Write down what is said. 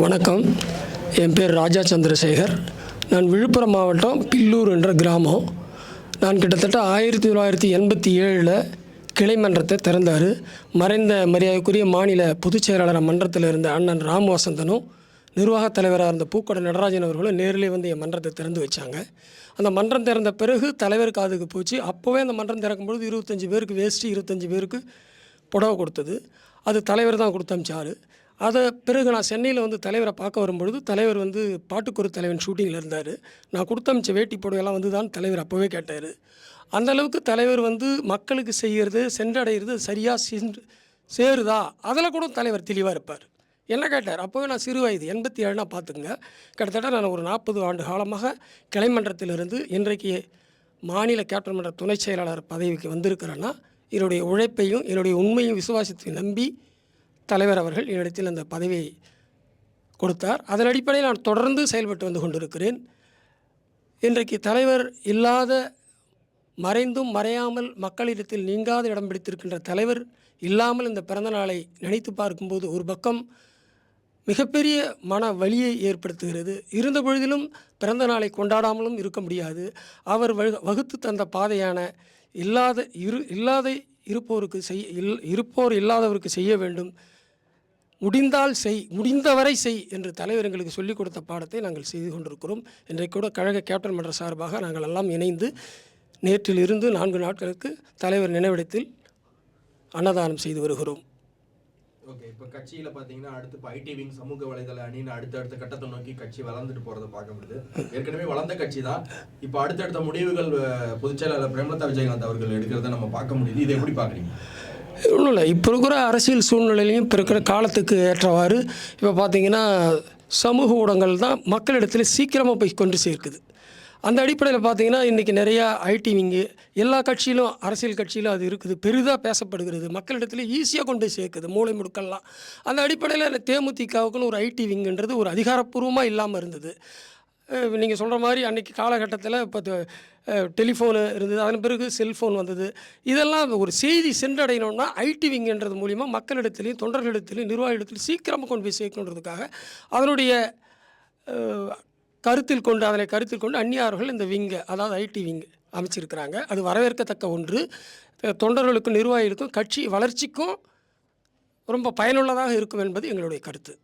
வணக்கம். என் பேர் ராஜா சந்திரசேகர். நான் விழுப்புரம் மாவட்டம் பில்லூர் என்ற கிராமம். நான் கிட்டத்தட்ட 1987 கிளை மன்றத்தை திறந்தார். மறைந்த மரியாதைக்குரிய மாநில பொதுச் செயலாளர் மன்றத்தில் இருந்த அண்ணன் ராம் வசந்தனும் நிர்வாகத் தலைவராக இருந்த பூக்கொடை நடராஜன் அவர்களும் நேரிலே வந்து என் மன்றத்தை திறந்து வச்சாங்க. அந்த மன்றம் திறந்த பிறகு தலைவர் காதுக்கு போச்சு. அப்போவே அந்த மன்றம் திறக்கும்பொழுது 25 பேருக்கு வேஷ்டி, 25 பேருக்கு புடவை கொடுத்தது. அது தலைவர் தான் கொடுத்து அமிச்சார். அதை பிறகு நான் சென்னையில் வந்து தலைவரை பார்க்க வரும்பொழுது தலைவர் வந்து பாட்டுக்கொரு தலைவன் ஷூட்டிங்கில் இருந்தார். நான் கொடுத்து அமிச்ச வேட்டி புடவையெல்லாம் வந்து தான் தலைவர் அப்போவே கேட்டார். அந்தளவுக்கு தலைவர் வந்து மக்களுக்கு செய்கிறது, சென்றடைகிறது சரியாக சேருதா அதில் கூட தலைவர் தெளிவாக இருப்பார். என்ன கேட்டார், அப்போவே நான் சிறு வயது 87 பார்த்துங்க. கிட்டத்தட்ட நான் ஒரு 40 ஆண்டு காலமாக கிளைமன்றத்திலிருந்து இன்றைக்கு மாநில கேப்டன் மன்ற துணை செயலாளர் பதவிக்கு வந்திருக்கிறேன்னா என்னுடைய உழைப்பையும் என்னுடைய உண்மையும் விசுவாசத்தை நம்பி தலைவர் அவர்கள் என்னிடத்தில் அந்த பதவியை கொடுத்தார். அதன் அடிப்படையில் நான் தொடர்ந்து செயல்பட்டு வந்து கொண்டிருக்கிறேன். இன்றைக்கு தலைவர் இல்லாத, மறைந்தும் மறையாமல் மக்களிடத்தில் நீங்காத இடம் பிடித்திருக்கின்ற தலைவர் இல்லாமல் இந்த பிறந்த நாளை நினைத்து பார்க்கும்போது ஒரு பக்கம் மிகப்பெரிய மன வலியை ஏற்படுத்துகிறது. இருந்த பொழுதிலும் பிறந்த நாளை கொண்டாடாமலும் இருக்க முடியாது. அவர் வகுத்து தந்த பாதையான இருப்போர் இல்லாதவருக்கு செய்ய வேண்டும், முடிந்தால் செய், முடிந்தவரை செய் என்று தலைவர் எங்களுக்கு சொல்லிக் கொடுத்த பாடத்தை நாங்கள் செய்து கொண்டிருக்கிறோம். இன்றைக்கு கூட கழக கேப்டன் மன்ற சார்பாக நாங்கள் எல்லாம் இணைந்து நேற்றிலிருந்து 4 நாட்களுக்கு தலைவர் நினைவிடத்தில் அன்னதானம் செய்து வருகிறோம். ஓகே, இப்போ கட்சியில் பார்த்தீங்கன்னா அடுத்து இப்போ ஐடி விங் சமூக வலைதள அணின்னு அடுத்த கட்டத்தை நோக்கி கட்சி வளர்ந்துட்டு போகிறத பார்க்க முடியுது. ஏற்கனவே வளர்ந்த கட்சி தான். இப்போ அடுத்தடுத்த முடிவுகள் பொதுச்செயலாளர் பிரேமலதா விஜயகாந்த் அவர்கள் எடுக்கிறத நம்ம பார்க்க முடியுது. இதை எப்படி பார்க்குறீங்க? ஒன்றும் இல்லை, இப்போ இருக்கிற அரசியல் சூழ்நிலையிலையும் இப்போ இருக்கிற காலத்துக்கு ஏற்றவாறு இப்போ பார்த்திங்கன்னா சமூக ஊடகங்கள் தான் மக்களிடத்தில் சீக்கிரமாக போய் கொண்டு சேர்க்குது. அந்த அடிப்படையில் பார்த்திங்கன்னா இன்றைக்கி நிறையா ஐடி விங்கு எல்லா கட்சியிலும், அரசியல் கட்சியிலும் அது இருக்குது, பெரிதாக பேசப்படுகிறது, மக்களிடத்தில் ஈஸியாக கொண்டு போய் சேர்க்குது மூளை முடுக்கெல்லாம். அந்த அடிப்படையில் தேமுதிகவுக்குன்னு ஒரு ஐடி விங்குன்றது ஒரு அதிகாரப்பூர்வமாக இல்லாமல் இருந்தது. நீங்கள் சொல்கிற மாதிரி அன்றைக்கி காலகட்டத்தில் இப்போ டெலிஃபோனு இருந்தது, அதன் பிறகு செல்ஃபோன் வந்தது. இதெல்லாம் ஒரு செய்தி சென்றடையணும்னா ஐடி விங்குன்றது மூலிமா மக்களிடத்துலையும் தொண்டர்களிடத்துலையும் நிர்வாகிடத்துலையும் சீக்கிரமாக கொண்டு போய் சேர்க்கணுன்றதுக்காக அதனுடைய அதனை கருத்தில் கொண்டு அந்நியார்கள் இந்த விங்கை, அதாவது ஐடி விங் அமைச்சிருக்கிறாங்க. அது வரவேற்கத்தக்க ஒன்று. தொண்டர்களுக்கும் நிர்வாகிகளுக்கும் கட்சி வளர்ச்சிக்கும் ரொம்ப பயனுள்ளதாக இருக்கும் என்பது எங்களுடைய கருத்து.